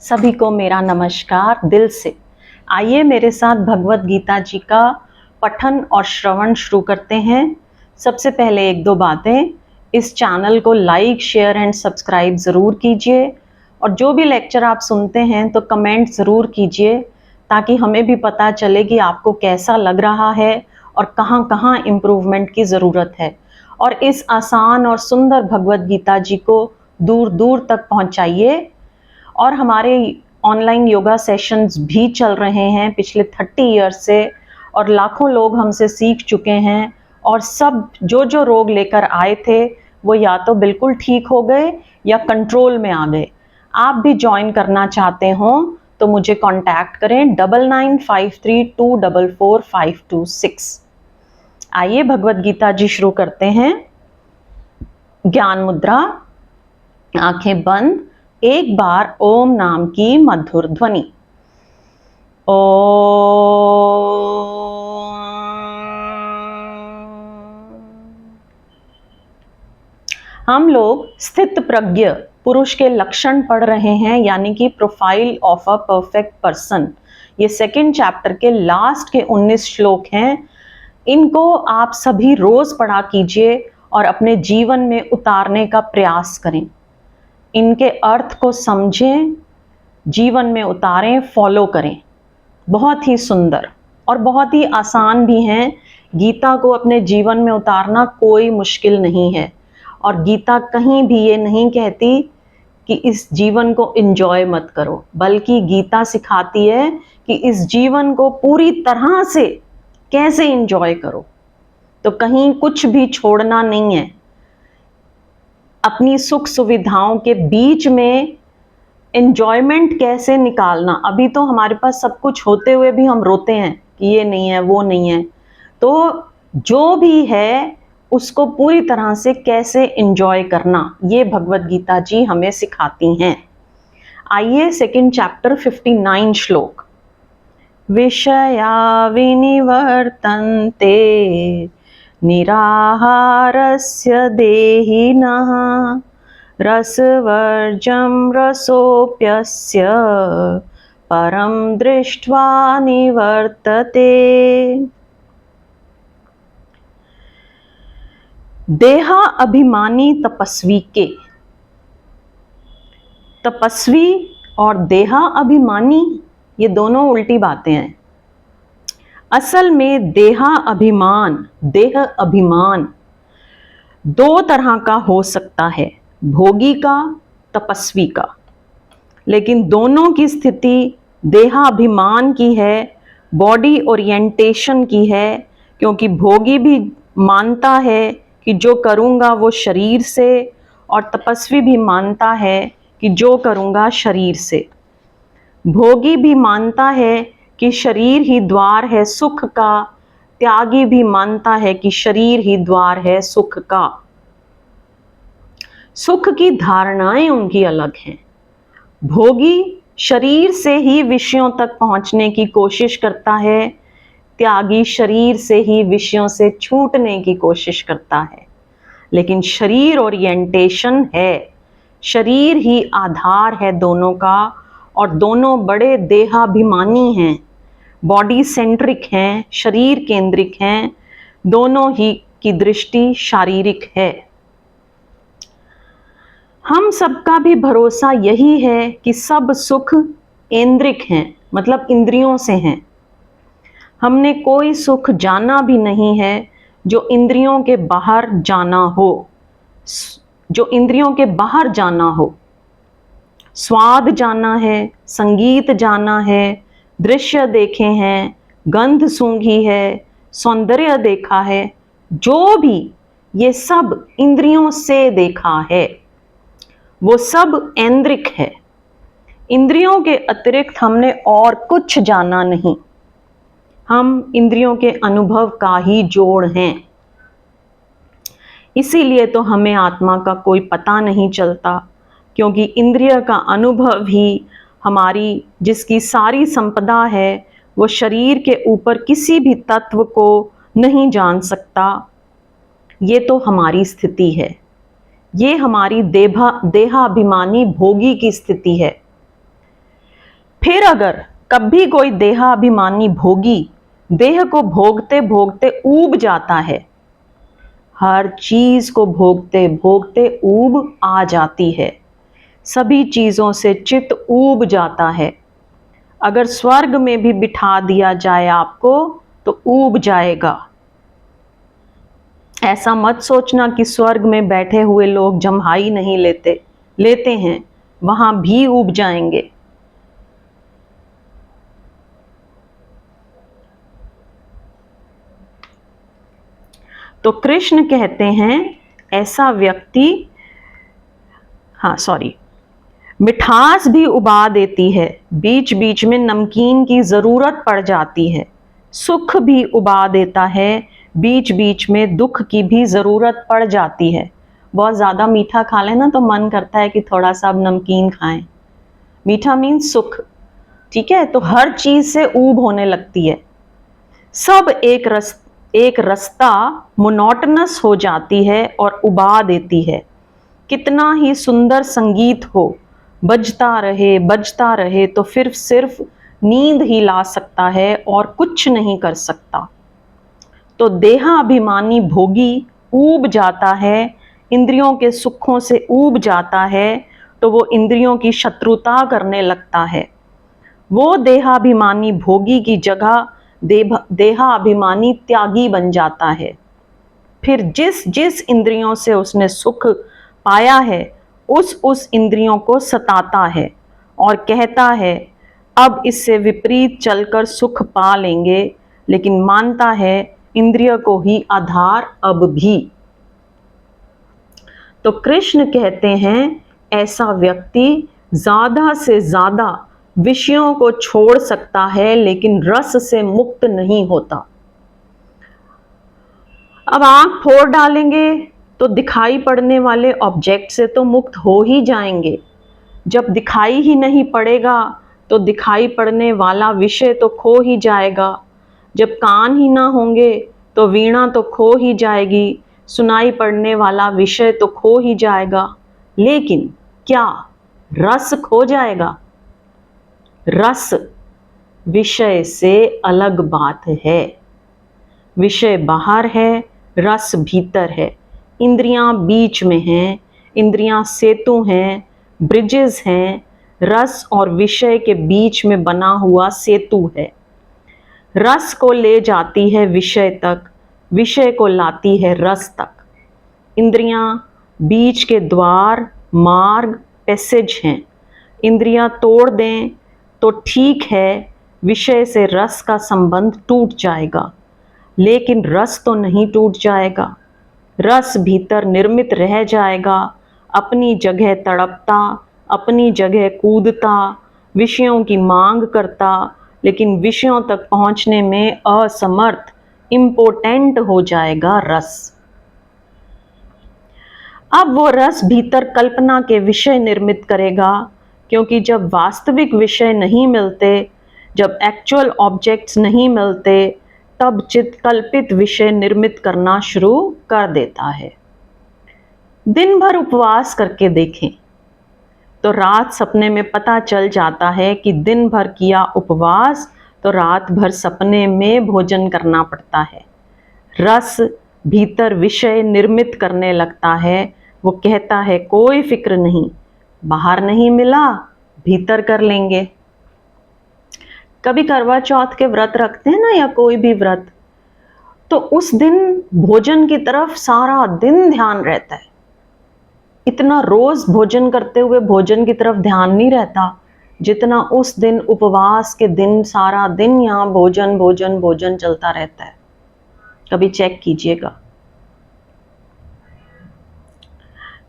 सभी को मेरा नमस्कार दिल से। आइए मेरे साथ भगवत गीता जी का पठन और श्रवण शुरू करते हैं। सबसे पहले एक दो बातें, इस चैनल को लाइक शेयर एंड सब्सक्राइब ज़रूर कीजिए और जो भी लेक्चर आप सुनते हैं तो कमेंट ज़रूर कीजिए ताकि हमें भी पता चले कि आपको कैसा लग रहा है और कहाँ कहाँ इम्प्रूवमेंट की ज़रूरत है। और इस आसान और सुंदर भगवत गीता जी को दूर दूर तक पहुँचाइए। और हमारे ऑनलाइन योगा सेशंस भी चल रहे हैं पिछले 30 ईयर से और लाखों लोग हमसे सीख चुके हैं और सब जो जो रोग लेकर आए थे वो या तो बिल्कुल ठीक हो गए या कंट्रोल में आ गए। आप भी ज्वाइन करना चाहते हो तो मुझे कांटेक्ट करें 9953244526। आइए भगवत गीता जी शुरू करते हैं। ज्ञान मुद्रा, आंखें बंद, एक बार ओम नाम की मधुर ध्वनि। ओम। हम लोग स्थित प्रज्ञ पुरुष के लक्षण पढ़ रहे हैं, यानी कि profile of a perfect person. ये सेकंड चैप्टर के लास्ट के 19 श्लोक हैं। इनको आप सभी रोज पढ़ा कीजिए और अपने जीवन में उतारने का प्रयास करें। इनके अर्थ को समझें, जीवन में उतारें, फॉलो करें। बहुत ही सुंदर और बहुत ही आसान भी हैं। गीता को अपने जीवन में उतारना कोई मुश्किल नहीं है और गीता कहीं भी ये नहीं कहती कि इस जीवन को एंजॉय मत करो, बल्कि गीता सिखाती है कि इस जीवन को पूरी तरह से कैसे एंजॉय करो। तो कहीं कुछ भी छोड़ना नहीं है। अपनी सुख सुविधाओं के बीच में एंजॉयमेंट कैसे निकालना। अभी तो हमारे पास सब कुछ होते हुए भी हम रोते हैं कि ये नहीं है, वो नहीं है। तो जो भी है उसको पूरी तरह से कैसे एंजॉय करना, ये भगवत गीता जी हमें सिखाती हैं। आइए सेकंड चैप्टर 59 श्लोक। विषया विनिवर्तन्ते निराहारस्य देहिनः रसवर्जं रसोऽप्यस्य परं दृष्ट्वा निवर्तते। देहा अभिमानी तपस्वी के, तपस्वी और देहा अभिमानी ये दोनों उल्टी बातें हैं। असल में देहा अभिमान, देह अभिमान दो तरह का हो सकता है, भोगी का, तपस्वी का। लेकिन दोनों की स्थिति देहाभिमान की है, बॉडी ओरिएंटेशन की है। क्योंकि भोगी भी मानता है कि जो करूँगा वो शरीर से, और तपस्वी भी मानता है कि जो करूँगा शरीर से। भोगी भी मानता है कि शरीर ही द्वार है सुख का, त्यागी भी मानता है कि शरीर ही द्वार है सुख का। सुख की धारणाएं उनकी अलग हैं। भोगी शरीर से ही विषयों तक पहुंचने की कोशिश करता है, त्यागी शरीर से ही विषयों से छूटने की कोशिश करता है। लेकिन शरीर ओरिएंटेशन है, शरीर ही आधार है दोनों का, और दोनों बड़े देहाभिमानी हैं, बॉडी सेंट्रिक हैं, शरीर केंद्रिक हैं। दोनों ही की दृष्टि शारीरिक है। हम सबका भी भरोसा यही है कि सब सुख ऐन्द्रिक हैं, मतलब इंद्रियों से हैं। हमने कोई सुख जाना भी नहीं है जो इंद्रियों के बाहर जाना हो, जो इंद्रियों के बाहर जाना हो। स्वाद जाना है, संगीत जाना है, दृश्य देखे हैं, गंध सूंघी है, सौंदर्य देखा है, जो भी ये सब इंद्रियों से देखा है वो सब ऐन्द्रिक है। इंद्रियों के अतिरिक्त हमने और कुछ जाना नहीं। हम इंद्रियों के अनुभव का ही जोड़ हैं। इसीलिए तो हमें आत्मा का कोई पता नहीं चलता, क्योंकि इंद्रिय का अनुभव ही हमारी, जिसकी सारी संपदा है, वो शरीर के ऊपर किसी भी तत्व को नहीं जान सकता। ये तो हमारी स्थिति है। ये हमारी देहाभिमानी भोगी की स्थिति है। फिर अगर कभी कोई देहाभिमानी भोगी देह को भोगते भोगते ऊब जाता है, हर चीज को भोगते भोगते ऊब आ जाती है, सभी चीजों से चित्त ऊब जाता है। अगर स्वर्ग में भी बिठा दिया जाए आपको तो ऊब जाएगा। ऐसा मत सोचना कि स्वर्ग में बैठे हुए लोग जम्हाई नहीं लेते हैं, वहां भी ऊब जाएंगे। तो कृष्ण कहते हैं ऐसा व्यक्ति, मिठास भी उबा देती है, बीच बीच में नमकीन की जरूरत पड़ जाती है। सुख भी उबा देता है, बीच बीच में दुख की भी जरूरत पड़ जाती है। बहुत ज्यादा मीठा खा लेना तो मन करता है कि थोड़ा सा अब नमकीन खाएं। मीठा मीन्स सुख, ठीक है। तो हर चीज से ऊब होने लगती है। सब एक रास्ता मोनोटनस हो जाती है और उबा देती है। कितना ही सुंदर संगीत हो, बजता रहे तो फिर सिर्फ नींद ही ला सकता है और कुछ नहीं कर सकता। तो देहाभिमानी भोगी ऊब जाता है, इंद्रियों के सुखों से ऊब जाता है, तो वो इंद्रियों की शत्रुता करने लगता है। वो देहाभिमानी भोगी की जगह देहाभिमानी त्यागी बन जाता है। फिर जिस जिस इंद्रियों से उसने सुख पाया है उस इंद्रियों को सताता है और कहता है अब इससे विपरीत चलकर सुख पा लेंगे, लेकिन मानता है इंद्रिय को ही आधार अब भी। तो कृष्ण कहते हैं ऐसा व्यक्ति ज्यादा से ज्यादा विषयों को छोड़ सकता है लेकिन रस से मुक्त नहीं होता। अब आंख फोड़ डालेंगे तो दिखाई पड़ने वाले ऑब्जेक्ट से तो मुक्त हो ही जाएंगे। जब दिखाई ही नहीं पड़ेगा तो दिखाई पड़ने वाला विषय तो खो ही जाएगा। जब कान ही ना होंगे तो वीणा तो खो ही जाएगी, सुनाई पड़ने वाला विषय तो खो ही जाएगा। लेकिन क्या रस खो जाएगा? रस विषय से अलग बात है। विषय बाहर है, रस भीतर है। इंद्रियां बीच में हैं, इंद्रियां सेतु हैं, ब्रिजेस हैं। रस और विषय के बीच में बना हुआ सेतु है। रस को ले जाती है विषय तक, विषय को लाती है रस तक। इंद्रियां बीच के द्वार, मार्ग, पैसेज हैं। इंद्रियां तोड़ दें तो ठीक है, विषय से रस का संबंध टूट जाएगा, लेकिन रस तो नहीं टूट जाएगा। रस भीतर निर्मित रह जाएगा, अपनी जगह तड़पता, अपनी जगह कूदता, विषयों की मांग करता, लेकिन विषयों तक पहुंचने में असमर्थ, इम्पोटेंट हो जाएगा रस। अब वो रस भीतर कल्पना के विषय निर्मित करेगा, क्योंकि जब वास्तविक विषय नहीं मिलते, जब एक्चुअल ऑब्जेक्ट्स नहीं मिलते, तब चित्त कल्पित विषय निर्मित करना शुरू कर देता है। दिन भर उपवास करके देखें तो रात सपने में पता चल जाता है कि दिन भर किया उपवास तो रात भर सपने में भोजन करना पड़ता है। रस भीतर विषय निर्मित करने लगता है। वो कहता है कोई फिक्र नहीं, बाहर नहीं मिला, भीतर कर लेंगे। कभी करवा चौथ के व्रत रखते हैं ना, या कोई भी व्रत, तो उस दिन भोजन की तरफ सारा दिन ध्यान रहता है। इतना रोज भोजन करते हुए भोजन की तरफ ध्यान नहीं रहता जितना उस दिन उपवास के दिन सारा दिन यहाँ भोजन भोजन भोजन चलता रहता है। कभी चेक कीजिएगा।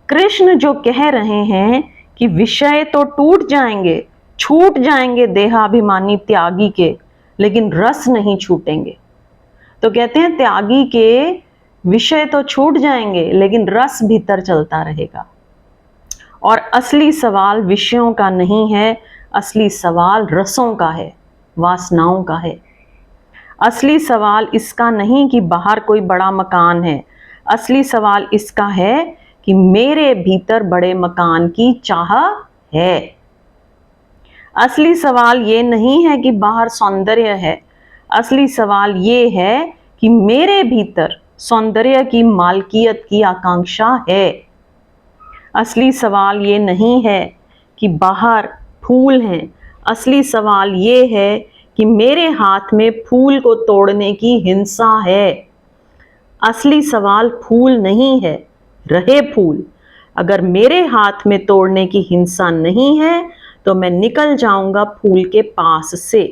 कृष्ण जो कह रहे हैं कि विषय तो टूट जाएंगे, छूट जाएंगे देहाभिमानी त्यागी के, लेकिन रस नहीं छूटेंगे। तो कहते हैं त्यागी के विषय तो छूट जाएंगे लेकिन रस भीतर चलता रहेगा। और असली सवाल विषयों का नहीं है, असली सवाल रसों का है, वासनाओं का है। असली सवाल इसका नहीं कि बाहर कोई बड़ा मकान है, असली सवाल इसका है कि मेरे भीतर बड़े मकान की चाह है। असली सवाल ये नहीं है कि बाहर सौंदर्य है, असली सवाल ये है कि मेरे भीतर सौंदर्य की मालकियत की आकांक्षा है। असली सवाल ये नहीं है कि बाहर फूल हैं, असली सवाल ये है कि मेरे हाथ में फूल को तोड़ने की हिंसा है। असली सवाल फूल नहीं है, रहे फूल। अगर मेरे हाथ में तोड़ने की हिंसा नहीं है तो मैं निकल जाऊंगा फूल के पास से।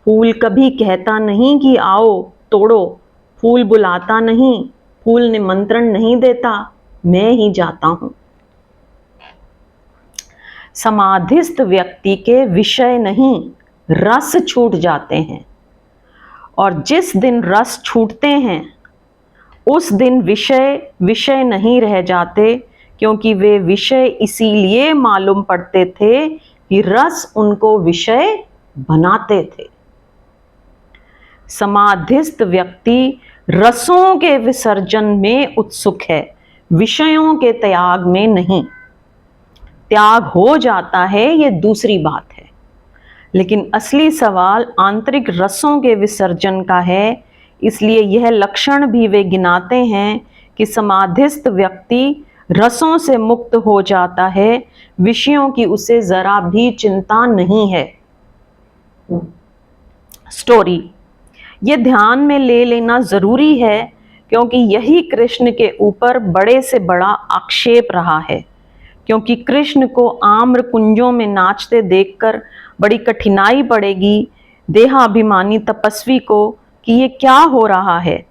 फूल कभी कहता नहीं कि आओ तोड़ो, फूल बुलाता नहीं, फूल निमंत्रण नहीं देता, मैं ही जाता हूं। समाधिस्थ व्यक्ति के विषय नहीं, रस छूट जाते हैं, और जिस दिन रस छूटते हैं उस दिन विषय नहीं रह जाते, क्योंकि वे विषय इसीलिए मालूम पड़ते थे कि रस उनको विषय बनाते थे। समाधिस्थ व्यक्ति रसों के विसर्जन में उत्सुक है, विषयों के त्याग में नहीं। त्याग हो जाता है ये दूसरी बात है, लेकिन असली सवाल आंतरिक रसों के विसर्जन का है। इसलिए यह लक्षण भी वे गिनाते हैं कि समाधिस्थ व्यक्ति रसों से मुक्त हो जाता है, विषयों की उसे जरा भी चिंता नहीं है। स्टोरी ये ध्यान में ले लेना जरूरी है, क्योंकि यही कृष्ण के ऊपर बड़े से बड़ा आक्षेप रहा है। क्योंकि कृष्ण को आम्र कुंजों में नाचते देखकर बड़ी कठिनाई पड़ेगी देहाभिमानी तपस्वी को कि ये क्या हो रहा है।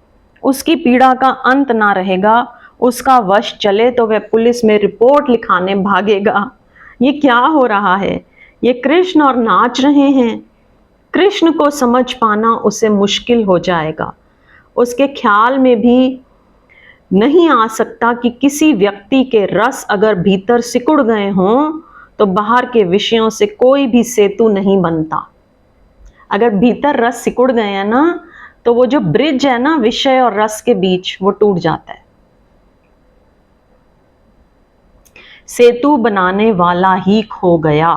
उसकी पीड़ा का अंत ना रहेगा, उसका वश चले तो वह पुलिस में रिपोर्ट लिखाने भागेगा। ये क्या हो रहा है, ये कृष्ण और नाच रहे हैं। कृष्ण को समझ पाना उसे मुश्किल हो जाएगा। उसके ख्याल में भी नहीं आ सकता कि किसी व्यक्ति के रस अगर भीतर सिकुड़ गए हों तो बाहर के विषयों से कोई भी सेतु नहीं बनता। अगर भीतर रस सिकुड़ गए हैं ना, तो वो जो ब्रिज है ना विषय और रस के बीच, वो टूट जाता है। सेतु बनाने वाला ही खो गया,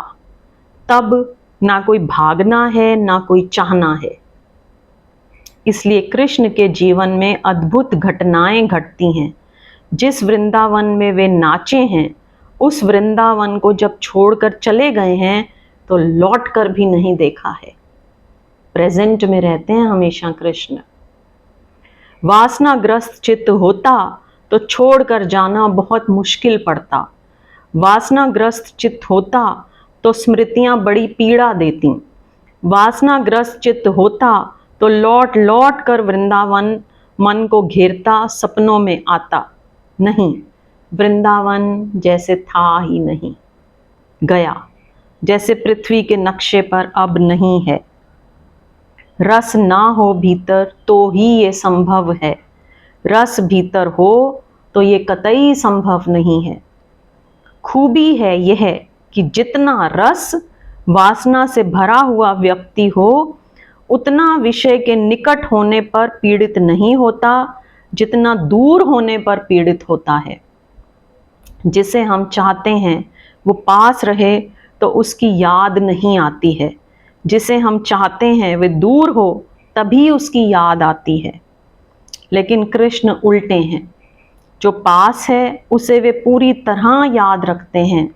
तब ना कोई भागना है ना कोई चाहना है। इसलिए कृष्ण के जीवन में अद्भुत घटनाएं घटती हैं। जिस वृंदावन में वे नाचे हैं, उस वृंदावन को जब छोड़कर चले गए हैं तो लौट कर भी नहीं देखा है। प्रेजेंट में रहते हैं हमेशा कृष्ण। वासनाग्रस्त चित्त होता तो छोड़कर जाना बहुत मुश्किल पड़ता। वासनाग्रस्त चित्त होता तो स्मृतियां बड़ी पीड़ा देती। वासनाग्रस्त चित्त होता तो लौट लौट कर वृंदावन मन को घेरता, सपनों में आता। नहीं, वृंदावन जैसे था ही नहीं, गया, जैसे पृथ्वी के नक्शे पर अब नहीं है। रस ना हो भीतर तो ही ये संभव है, रस भीतर हो तो ये कतई संभव नहीं है। खूबी है यह कि जितना रस वासना से भरा हुआ व्यक्ति हो, उतना विषय के निकट होने पर पीड़ित नहीं होता, जितना दूर होने पर पीड़ित होता है। जिसे हम चाहते हैं वो पास रहे तो उसकी याद नहीं आती है, जिसे हम चाहते हैं वे दूर हो तभी उसकी याद आती है। लेकिन कृष्ण उल्टे हैं, जो पास है उसे वे पूरी तरह याद रखते हैं।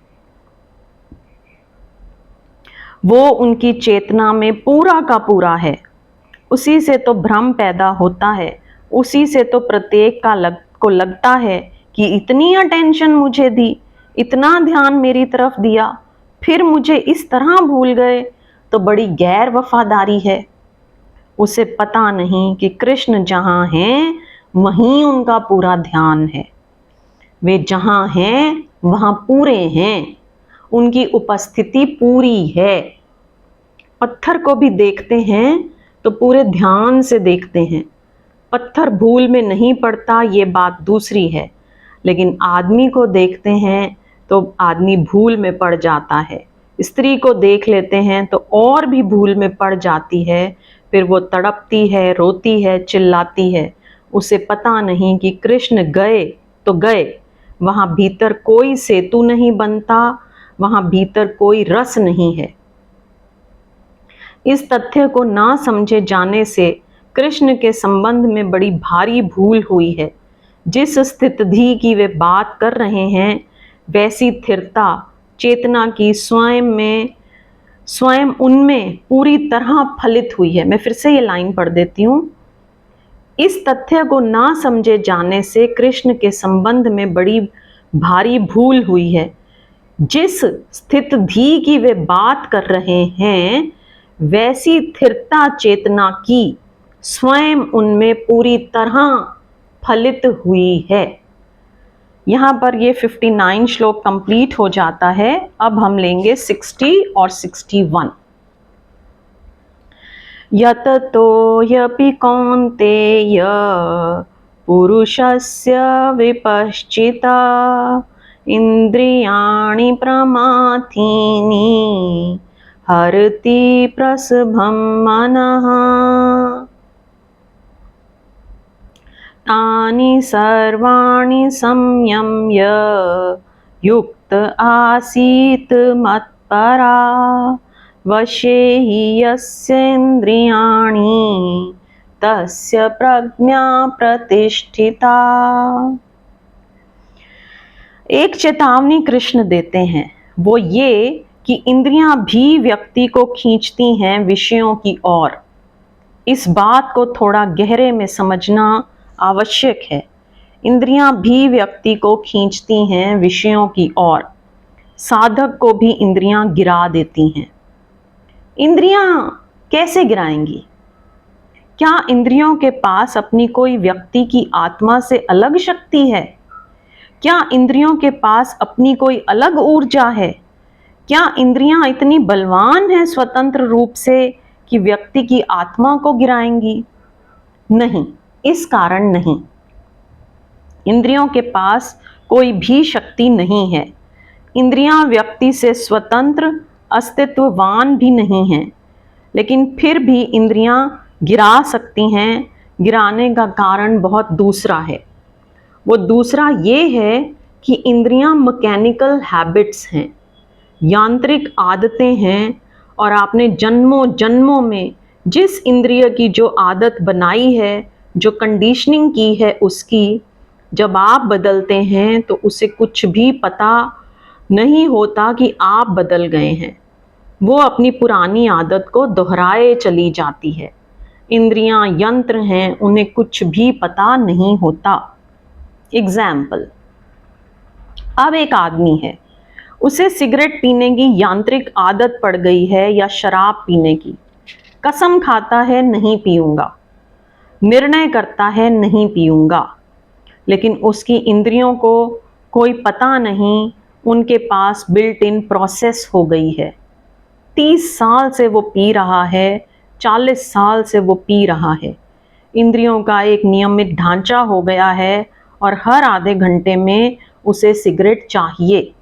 वो उनकी चेतना में पूरा का पूरा है। उसी से तो भ्रम पैदा होता है, उसी से तो प्रत्येक को लगता है कि इतनी अटेंशन मुझे दी, इतना ध्यान मेरी तरफ दिया, फिर मुझे इस तरह भूल गए, तो बड़ी गैर वफादारी है। उसे पता नहीं कि कृष्ण जहाँ हैं वहीं उनका पूरा ध्यान है। वे जहाँ हैं वहाँ पूरे हैं, उनकी उपस्थिति पूरी है। पत्थर को भी देखते हैं तो पूरे ध्यान से देखते हैं। पत्थर भूल में नहीं पड़ता, ये बात दूसरी है, लेकिन आदमी को देखते हैं तो आदमी भूल में पड़ जाता है। स्त्री को देख लेते हैं तो और भी भूल में पड़ जाती है, फिर वो तड़पती है, रोती है, चिल्लाती है। उसे पता नहीं कि कृष्ण गए तो गए, वहाँ भीतर कोई सेतु नहीं बनता, वहाँ भीतर कोई रस नहीं है। इस तथ्य को ना समझे जाने से कृष्ण के संबंध में बड़ी भारी भूल हुई है। जिस स्थिति की वे बात कर रहे हैं वैसी स्थिरता चेतना की स्वयं उनमें पूरी तरह फलित हुई है। मैं फिर से ये लाइन पढ़ देती हूँ। इस तथ्य को ना समझे जाने से कृष्ण के संबंध में बड़ी भारी भूल हुई है। जिस स्थिति की वे बात कर रहे हैं वैसी स्थिरता चेतना की स्वयं उनमें पूरी तरह फलित हुई है। यहाँ पर ये 59 श्लोक कंप्लीट हो जाता है। अब हम लेंगे 60 और 61। यततोऽपि कौन्तेय पुरुषस्य विपश्चिता इन्द्रियाणि प्रमाथीनि हरति प्रसभं मनः तानि सर्वाणि संयम्य युक्त आसीत् मत्परा वशे हि यस्येन्द्रियाणि तस्य प्रज्ञा प्रतिष्ठिता। एक चेतावनी कृष्ण देते हैं, वो ये कि इंद्रियां भी व्यक्ति को खींचती हैं विषयों की ओर। इस बात को थोड़ा गहरे में समझना आवश्यक है। इंद्रियां भी व्यक्ति को खींचती हैं विषयों की ओर। साधक को भी इंद्रियां गिरा देती हैं। इंद्रियां कैसे गिराएंगी? क्या इंद्रियों के पास अपनी कोई व्यक्ति की आत्मा से अलग शक्ति है? क्या इंद्रियों के पास अपनी कोई अलग ऊर्जा है? क्या इंद्रियां इतनी बलवान हैं स्वतंत्र रूप से कि व्यक्ति की आत्मा को गिराएंगी? नहीं, इस कारण नहीं। इंद्रियों के पास कोई भी शक्ति नहीं है। इंद्रियां व्यक्ति से स्वतंत्र अस्तित्ववान भी नहीं हैं, लेकिन फिर भी इंद्रियां गिरा सकती हैं। गिराने का कारण बहुत दूसरा है। वो दूसरा ये है कि इंद्रियां मैकेनिकल हैबिट्स हैं, यांत्रिक आदतें हैं, और आपने जन्मों जन्मों में जिस इंद्रिय की जो आदत बनाई है, जो कंडीशनिंग की है उसकी, जब आप बदलते हैं तो उसे कुछ भी पता नहीं होता कि आप बदल गए हैं। वो अपनी पुरानी आदत को दोहराए चली जाती है। इंद्रियां यंत्र हैं, उन्हें कुछ भी पता नहीं होता। एग्जाम्पल, अब एक आदमी है, उसे सिगरेट पीने की यांत्रिक आदत पड़ गई है या शराब पीने की। कसम खाता है नहीं पीऊंगा, निर्णय करता है नहीं पीऊंगा, लेकिन उसकी इंद्रियों को कोई पता नहीं, उनके पास बिल्ट इन प्रोसेस हो गई है। 30 साल से वो पी रहा है, 40 साल से वो पी रहा है। इंद्रियों का एक नियमित ढांचा हो गया है और हर आधे घंटे में उसे सिगरेट चाहिए।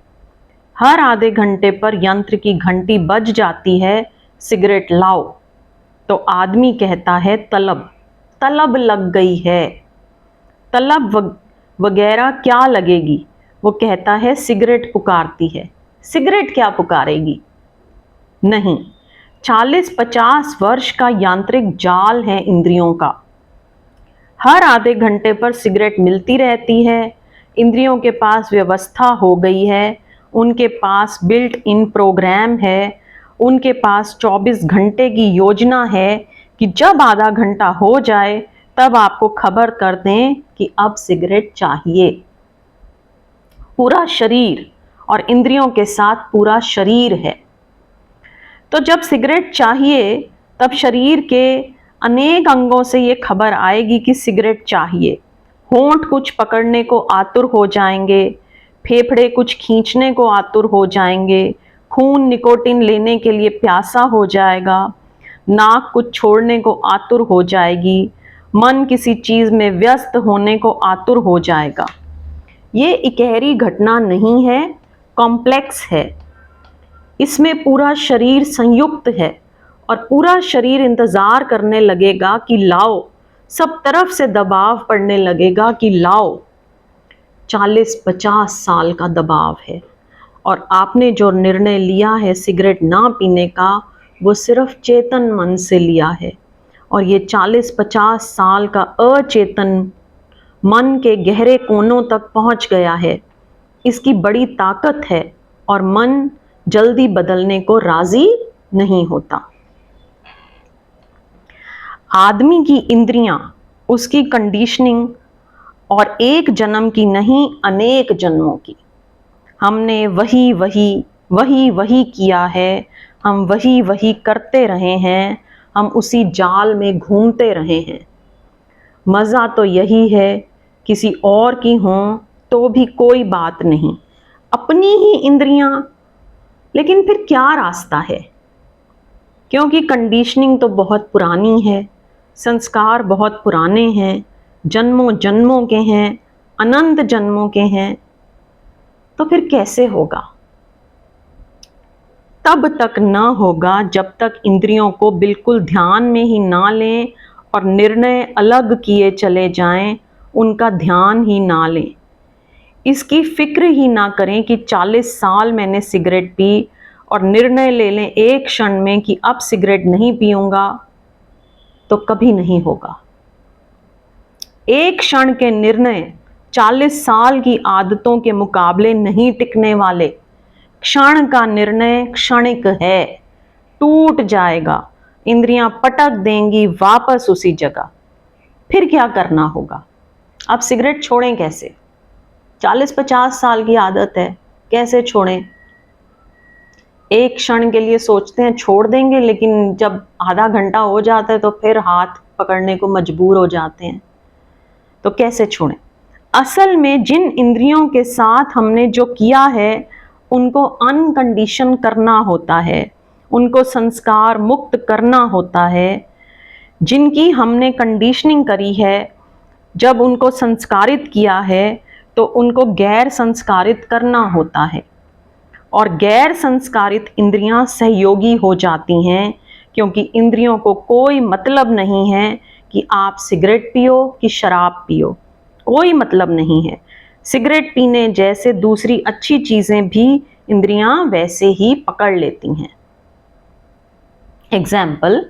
हर आधे घंटे पर यंत्र की घंटी बज जाती है, सिगरेट लाओ। तो आदमी कहता है तलब लग गई है। तलब वगैरह क्या लगेगी? वो कहता है सिगरेट पुकारती है। सिगरेट क्या पुकारेगी? नहीं, 40-50 वर्ष का यांत्रिक जाल है इंद्रियों का। हर आधे घंटे पर सिगरेट मिलती रहती है। इंद्रियों के पास व्यवस्था हो गई है, उनके पास बिल्ट इन प्रोग्राम है, उनके पास 24 घंटे की योजना है कि जब आधा घंटा हो जाए तब आपको खबर कर दें कि अब सिगरेट चाहिए। पूरा शरीर और इंद्रियों के साथ पूरा शरीर है। तो जब सिगरेट चाहिए तब शरीर के अनेक अंगों से ये खबर आएगी कि सिगरेट चाहिए। होंठ कुछ पकड़ने को आतुर हो जाएंगे, फेफड़े कुछ खींचने को आतुर हो जाएंगे, खून निकोटिन लेने के लिए प्यासा हो जाएगा, नाक कुछ छोड़ने को आतुर हो जाएगी, मन किसी चीज में व्यस्त होने को आतुर हो जाएगा। ये इकहरी घटना नहीं है, कॉम्प्लेक्स है। इसमें पूरा शरीर संयुक्त है और पूरा शरीर इंतजार करने लगेगा कि लाओ, सब तरफ से दबाव पड़ने लगेगा कि लाओ। 40-50 साल का दबाव है और आपने जो निर्णय लिया है सिगरेट ना पीने का, वो सिर्फ चेतन मन से लिया है, और ये 40-50 साल का अचेतन मन के गहरे कोनों तक पहुंच गया है। इसकी बड़ी ताकत है और मन जल्दी बदलने को राजी नहीं होता। आदमी की इंद्रियां, उसकी कंडीशनिंग और एक जन्म की नहीं, अनेक जन्मों की। हमने वही वही किया है, हम वही वही करते रहे हैं, हम उसी जाल में घूमते रहे हैं। मज़ा तो यही है, किसी और की हों तो भी कोई बात नहीं, अपनी ही इंद्रियां। लेकिन फिर क्या रास्ता है? क्योंकि कंडीशनिंग तो बहुत पुरानी है, संस्कार बहुत पुराने हैं, जन्मों जन्मों के हैं, अनंत जन्मों के हैं। तो फिर कैसे होगा? तब तक न होगा जब तक इंद्रियों को बिल्कुल ध्यान में ही ना लें और निर्णय अलग किए चले जाएं, उनका ध्यान ही ना लें, इसकी फिक्र ही ना करें कि 40 साल मैंने सिगरेट पी, और निर्णय ले लें एक क्षण में कि अब सिगरेट नहीं पीऊंगा, तो कभी नहीं होगा। एक क्षण के निर्णय 40 साल की आदतों के मुकाबले नहीं टिकने वाले। क्षण का निर्णय क्षणिक है, टूट जाएगा, इंद्रियां पटक देंगी वापस उसी जगह। फिर क्या करना होगा? अब सिगरेट छोड़ें कैसे? 40-50 साल की आदत है, कैसे छोड़ें? एक क्षण के लिए सोचते हैं छोड़ देंगे, लेकिन जब आधा घंटा हो जाता है तो फिर हाथ पकड़ने को मजबूर हो जाते हैं। तो कैसे छोड़ें? असल में जिन इंद्रियों के साथ हमने जो किया है उनको अनकंडीशन करना होता है, उनको संस्कार मुक्त करना होता है। जिनकी हमने कंडीशनिंग करी है, जब उनको संस्कारित किया है तो उनको गैर संस्कारित करना होता है। और गैर संस्कारित इंद्रियां सहयोगी हो जाती हैं, क्योंकि इंद्रियों को कोई मतलब नहीं है कि आप सिगरेट पियो कि शराब पियो, कोई मतलब नहीं है। सिगरेट पीने जैसे दूसरी अच्छी चीजें भी इंद्रियां वैसे ही पकड़ लेती हैं। एग्जाम्पल,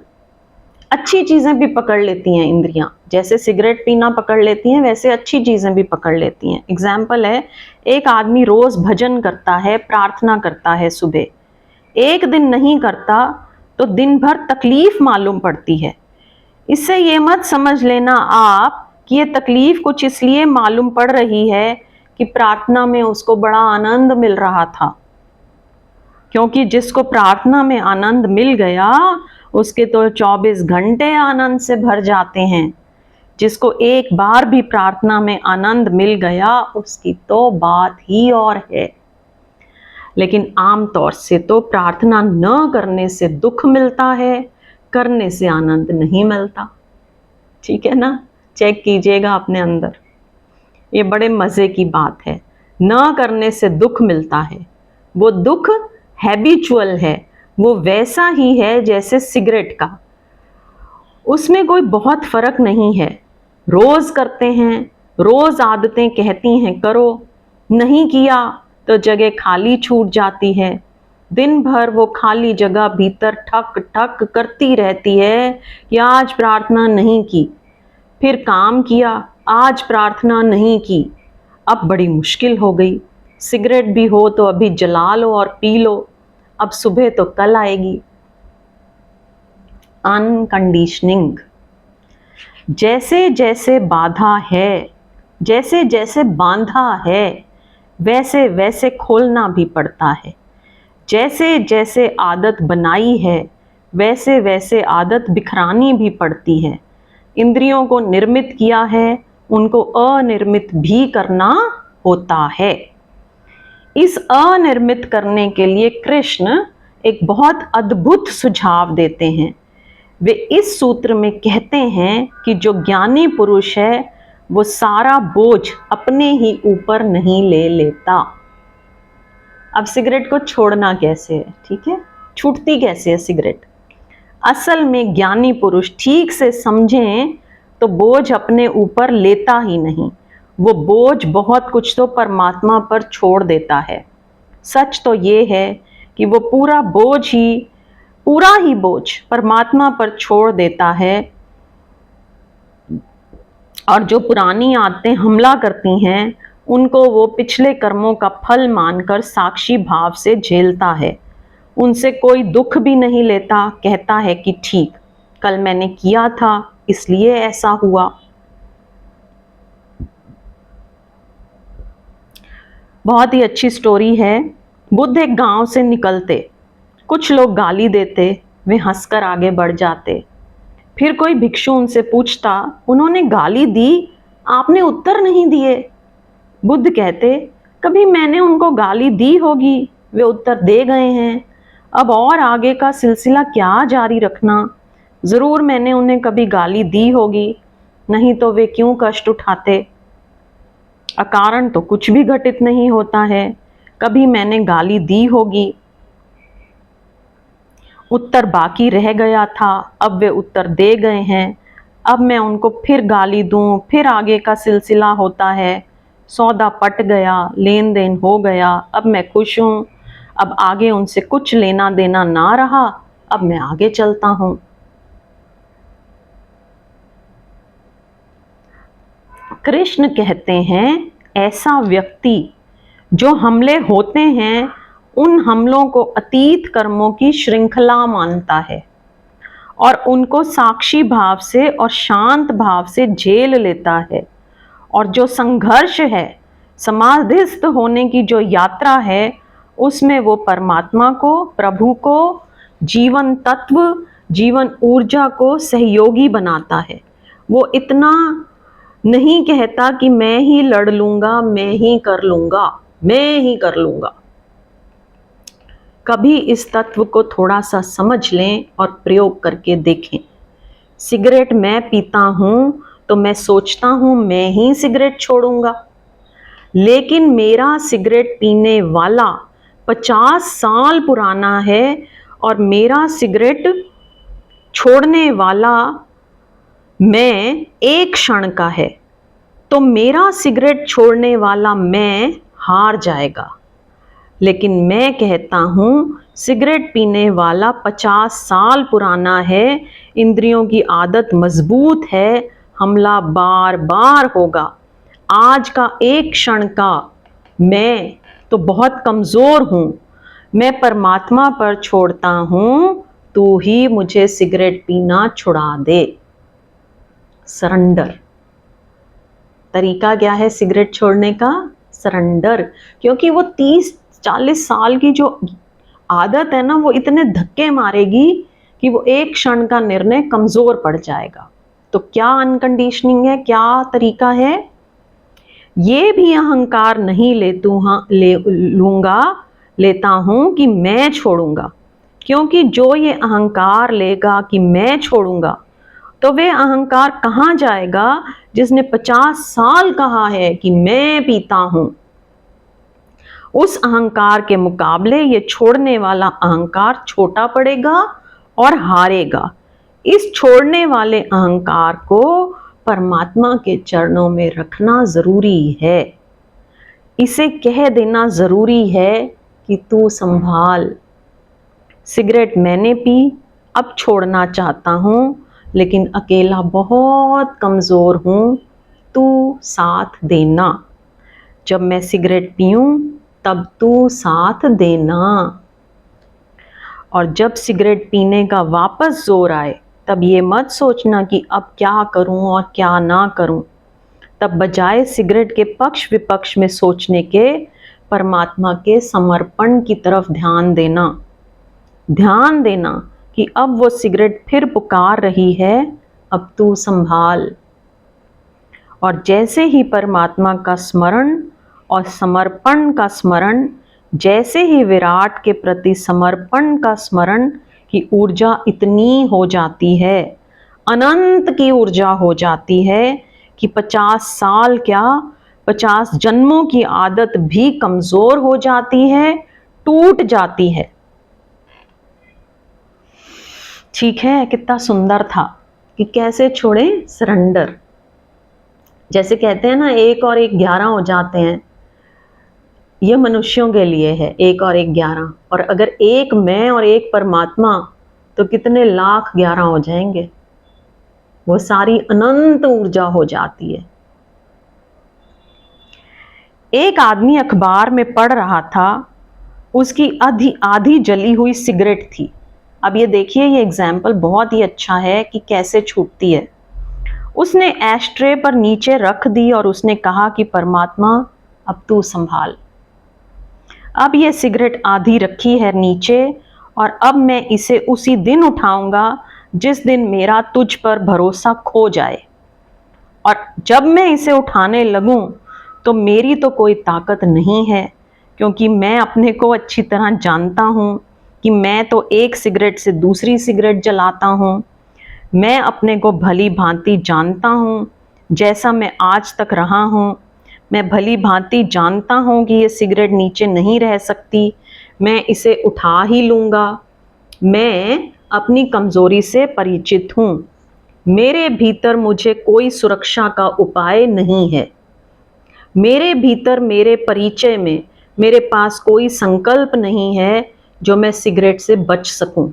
अच्छी चीजें भी पकड़ लेती हैं इंद्रियां, जैसे सिगरेट पीना पकड़ लेती हैं वैसे अच्छी चीजें भी पकड़ लेती हैं। एग्जाम्पल है, एक आदमी रोज भजन करता है, प्रार्थना करता है सुबह, एक दिन नहीं करता तो दिन भर तकलीफ मालूम पड़ती है। इससे ये मत समझ लेना आप कि ये तकलीफ कुछ इसलिए मालूम पड़ रही है कि प्रार्थना में उसको बड़ा आनंद मिल रहा था, क्योंकि जिसको प्रार्थना में आनंद मिल गया उसके तो 24 घंटे आनंद से भर जाते हैं। जिसको एक बार भी प्रार्थना में आनंद मिल गया उसकी तो बात ही और है। लेकिन आमतौर से तो प्रार्थना न करने से दुख मिलता है, करने से आनंद नहीं मिलता। ठीक है ना? चेक कीजिएगा अपने अंदर, ये बड़े मजे की बात है। न करने से दुख मिलता है, वो दुख हैबिचुअल है, वो वैसा ही है जैसे सिगरेट का, उसमें कोई बहुत फर्क नहीं है। रोज करते हैं, रोज आदतें कहती हैं करो, नहीं किया तो जगह खाली छूट जाती है। दिन भर वो खाली जगह भीतर ठक ठक करती रहती है कि आज प्रार्थना नहीं की, फिर काम किया, आज प्रार्थना नहीं की, अब बड़ी मुश्किल हो गई। सिगरेट भी हो तो अभी जला लो और पी लो, अब सुबह तो कल आएगी। अनकंडीशनिंग, जैसे जैसे बाधा है, जैसे जैसे बांधा है, वैसे वैसे खोलना भी पड़ता है। जैसे जैसे आदत बनाई है, वैसे वैसे आदत बिखरानी भी पड़ती है। इंद्रियों को निर्मित किया है, उनको अनिर्मित भी करना होता है। इस अनिर्मित करने के लिए कृष्ण एक बहुत अद्भुत सुझाव देते हैं। वे इस सूत्र में कहते हैं कि जो ज्ञानी पुरुष है वो सारा बोझ अपने ही ऊपर नहीं ले लेता। अब सिगरेट को छोड़ना कैसे है? ठीक है, छूटती कैसे है सिगरेट? असल में ज्ञानी पुरुष ठीक से समझें तो बोझ अपने ऊपर लेता ही नहीं, वो बोझ बहुत कुछ तो परमात्मा पर छोड़ देता है। सच तो ये है कि वो पूरा बोझ ही पूरा ही बोझ परमात्मा पर छोड़ देता है और जो पुरानी आदतें हमला करती हैं उनको वो पिछले कर्मों का फल मानकर साक्षी भाव से झेलता है। उनसे कोई दुख भी नहीं लेता, कहता है कि ठीक, कल मैंने किया था इसलिए ऐसा हुआ। बहुत ही अच्छी स्टोरी है। बुद्ध एक गांव से निकलते, कुछ लोग गाली देते, वे हंसकर आगे बढ़ जाते। फिर कोई भिक्षु उनसे पूछता, उन्होंने गाली दी, आपने उत्तर नहीं दिए। बुद्ध कहते, कभी मैंने उनको गाली दी होगी, वे उत्तर दे गए हैं, अब और आगे का सिलसिला क्या जारी रखना। जरूर मैंने उन्हें कभी गाली दी होगी, नहीं तो वे क्यों कष्ट उठाते। अकारण तो कुछ भी घटित नहीं होता है, कभी मैंने गाली दी होगी। उत्तर बाकी रह गया था, अब वे उत्तर दे गए हैं, अब मैं उनको फिर गाली दूं, फिर आगे का सिलसिला होता है। सौदा पट गया, लेन देन हो गया, अब मैं खुश हूं, अब आगे उनसे कुछ लेना देना ना रहा, अब मैं आगे चलता हूं। कृष्ण कहते हैं, ऐसा व्यक्ति जो हमले होते हैं उन हमलों को अतीत कर्मों की श्रृंखला मानता है और उनको साक्षी भाव से और शांत भाव से झेल लेता है। और जो संघर्ष है, समाधिस्थ होने की जो यात्रा है, उसमें वो परमात्मा को, प्रभु को, जीवन तत्व, जीवन ऊर्जा को सहयोगी बनाता है। वो इतना नहीं कहता कि मैं ही लड़ लूंगा, मैं ही कर लूंगा, मैं ही कर लूंगा। कभी इस तत्व को थोड़ा सा समझ लें और प्रयोग करके देखें। सिगरेट मैं पीता हूं तो मैं सोचता हूं मैं ही सिगरेट छोड़ूंगा, लेकिन मेरा सिगरेट पीने वाला 50 साल पुराना है और मेरा सिगरेट छोड़ने वाला मैं एक क्षण का है, तो मेरा सिगरेट छोड़ने वाला मैं हार जाएगा। लेकिन मैं कहता हूं सिगरेट पीने वाला 50 साल पुराना है, इंद्रियों की आदत मजबूत है, हमला बार बार होगा। आज का एक क्षण का मैं तो बहुत कमजोर हूं, मैं परमात्मा पर छोड़ता हूं, तू ही मुझे सिगरेट पीना छुड़ा दे। सरेंडर। तरीका क्या है सिगरेट छोड़ने का? सरेंडर। क्योंकि वो 30-40 साल की जो आदत है ना, वो इतने धक्के मारेगी कि वो एक क्षण का निर्णय कमजोर पड़ जाएगा। तो क्या अनकंडीशनिंग है, क्या तरीका है? ये भी अहंकार नहीं लेता हूं कि मैं छोड़ूंगा, क्योंकि जो ये अहंकार लेगा कि मैं छोड़ूंगा, तो वे अहंकार कहां जाएगा जिसने 50 साल कहा है कि मैं पीता हूं। उस अहंकार के मुकाबले ये छोड़ने वाला अहंकार छोटा पड़ेगा और हारेगा। इस छोड़ने वाले अहंकार को परमात्मा के चरणों में रखना जरूरी है। इसे कह देना जरूरी है कि तू संभाल, सिगरेट मैंने पी, अब छोड़ना चाहता हूं, लेकिन अकेला बहुत कमजोर हूं, तू साथ देना। जब मैं सिगरेट पीऊं तब तू साथ देना। और जब सिगरेट पीने का वापस जोर आए, तब ये मत सोचना कि अब क्या करूं और क्या ना करूं। तब बजाय सिगरेट के पक्ष विपक्ष में सोचने के, परमात्मा के समर्पण की तरफ ध्यान देना कि अब वो सिगरेट फिर पुकार रही है, अब तू संभाल। और जैसे ही परमात्मा का स्मरण और समर्पण का स्मरण, जैसे ही विराट के प्रति समर्पण का स्मरण की ऊर्जा इतनी हो जाती है, अनंत की ऊर्जा हो जाती है कि 50 साल क्या, 50 जन्मों की आदत भी कमजोर हो जाती है, टूट जाती है। ठीक है, कितना सुंदर था कि कैसे छोड़े? सरेंडर। जैसे कहते हैं ना, 1 और 1 11 हो जाते हैं, यह मनुष्यों के लिए है 1 और 1 11। और अगर एक मैं और एक परमात्मा तो कितने लाख 11 हो जाएंगे, वो सारी अनंत ऊर्जा हो जाती है। एक आदमी अखबार में पढ़ रहा था, उसकी आधी जली हुई सिगरेट थी। अब ये देखिए, ये एग्जाम्पल बहुत ही अच्छा है कि कैसे छूटती है। उसने एस्ट्रे पर नीचे रख दी और उसने कहा कि परमात्मा अब तू संभाल। अब ये सिगरेट आधी रखी है नीचे, और अब मैं इसे उसी दिन उठाऊंगा जिस दिन मेरा तुझ पर भरोसा खो जाए। और जब मैं इसे उठाने लगूं तो मेरी तो कोई ताकत नहीं है, क्योंकि मैं अपने को अच्छी तरह जानता हूं कि मैं तो एक सिगरेट से दूसरी सिगरेट जलाता हूं। मैं अपने को भली भांति जानता हूं, जैसा मैं आज तक रहा हूं। मैं भली भांति जानता हूं कि ये सिगरेट नीचे नहीं रह सकती, मैं इसे उठा ही लूंगा। मैं अपनी कमजोरी से परिचित हूं। मेरे भीतर मुझे कोई सुरक्षा का उपाय नहीं है। मेरे भीतर मेरे परिचय में मेरे पास कोई संकल्प नहीं है जो मैं सिगरेट से बच सकूं।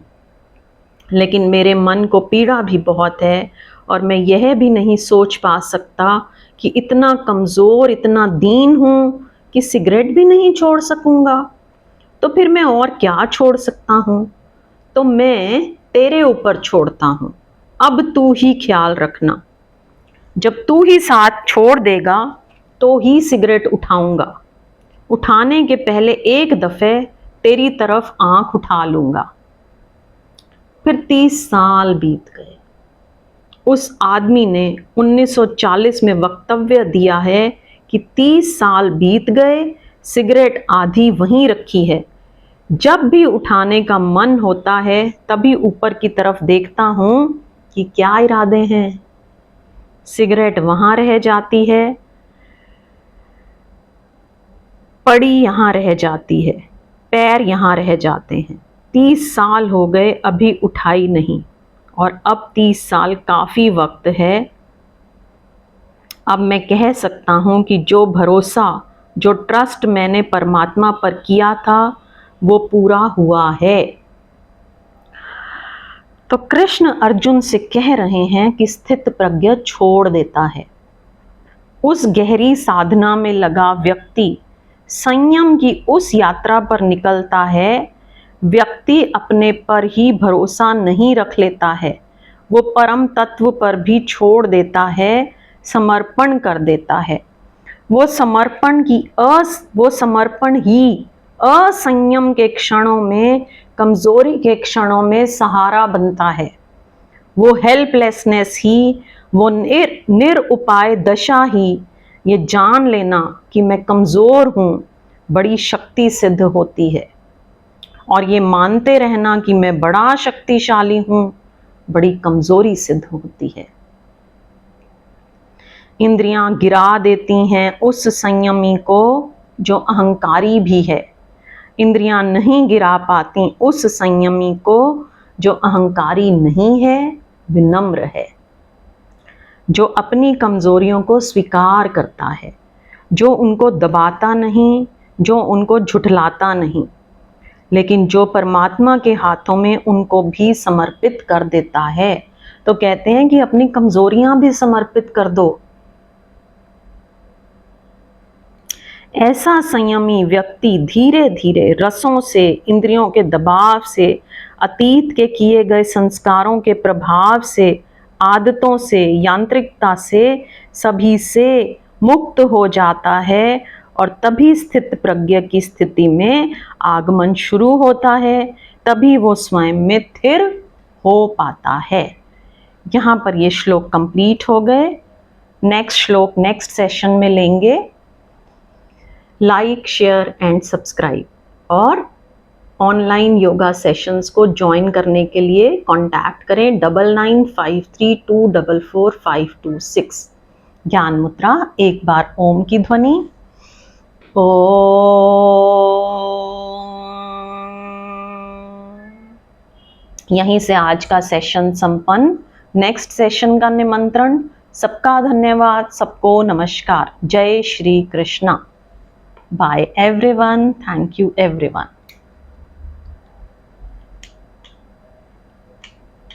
लेकिन मेरे मन को पीड़ा भी बहुत है, और मैं यह भी नहीं सोच पा सकता कि इतना कमज़ोर, इतना दीन हूं कि सिगरेट भी नहीं छोड़ सकूंगा। तो फिर मैं और क्या छोड़ सकता हूं? तो मैं तेरे ऊपर छोड़ता हूं। अब तू ही ख्याल रखना। जब तू ही साथ छोड़ देगा तो ही सिगरेट उठाऊंगा। उठाने के पहले एक दफे तेरी तरफ आंख उठा लूंगा। फिर 30 साल बीत गए। उस आदमी ने 1940 में वक्तव्य दिया है कि 30 साल बीत गए, सिगरेट आधी वहीं रखी है। जब भी उठाने का मन होता है तभी ऊपर की तरफ देखता हूं कि क्या इरादे हैं। सिगरेट वहां रह जाती है, पड़ी यहां रह जाती है, पैर यहां रह जाते हैं। 30 साल हो गए, अभी उठाई नहीं, और अब 30 साल काफी वक्त है। अब मैं कह सकता हूं कि जो भरोसा, जो ट्रस्ट मैंने परमात्मा पर किया था वो पूरा हुआ है। तो कृष्ण अर्जुन से कह रहे हैं कि स्थित प्रज्ञ छोड़ देता है। उस गहरी साधना में लगा व्यक्ति संयम की उस यात्रा पर निकलता है। व्यक्ति अपने पर ही भरोसा नहीं रख लेता है, वो परम तत्व पर भी छोड़ देता है, समर्पण कर देता है। वो समर्पण ही असंयम के क्षणों में, कमजोरी के क्षणों में सहारा बनता है। वो हेल्पलेसनेस ही, वो निरुपाय दशा ही, ये जान लेना कि मैं कमजोर हूं, बड़ी शक्ति सिद्ध होती है। और ये मानते रहना कि मैं बड़ा शक्तिशाली हूं, बड़ी कमजोरी सिद्ध होती है। इंद्रियां गिरा देती हैं उस संयमी को जो अहंकारी भी है। इंद्रियां नहीं गिरा पाती उस संयमी को जो अहंकारी नहीं है, विनम्र है, जो अपनी कमजोरियों को स्वीकार करता है, जो उनको दबाता नहीं, जो उनको झुठलाता नहीं, लेकिन जो परमात्मा के हाथों में उनको भी समर्पित कर देता है। तो कहते हैं कि अपनी कमजोरियां भी समर्पित कर दो। ऐसा संयमी व्यक्ति धीरे धीरे रसों से, इंद्रियों के दबाव से, अतीत के किए गए संस्कारों के प्रभाव से, आदतों से, यांत्रिकता से, सभी से मुक्त हो जाता है, और तभी स्थित प्रज्ञ की स्थिति में आगमन शुरू होता है। तभी वो स्वयं में स्थिर हो पाता है। यहाँ पर ये श्लोक कंप्लीट हो गए। नेक्स्ट श्लोक नेक्स्ट सेशन में लेंगे। Like, share and subscribe. और ऑनलाइन योगा सेशंस को ज्वाइन करने के लिए कांटेक्ट करें 9953244526। ज्ञान मुद्रा, एक बार ओम की ध्वनि। ओ यहीं से आज का सेशन संपन्न। नेक्स्ट सेशन का निमंत्रण। सबका धन्यवाद, सबको नमस्कार। जय Shri Krishna. Bye everyone. Thank you everyone.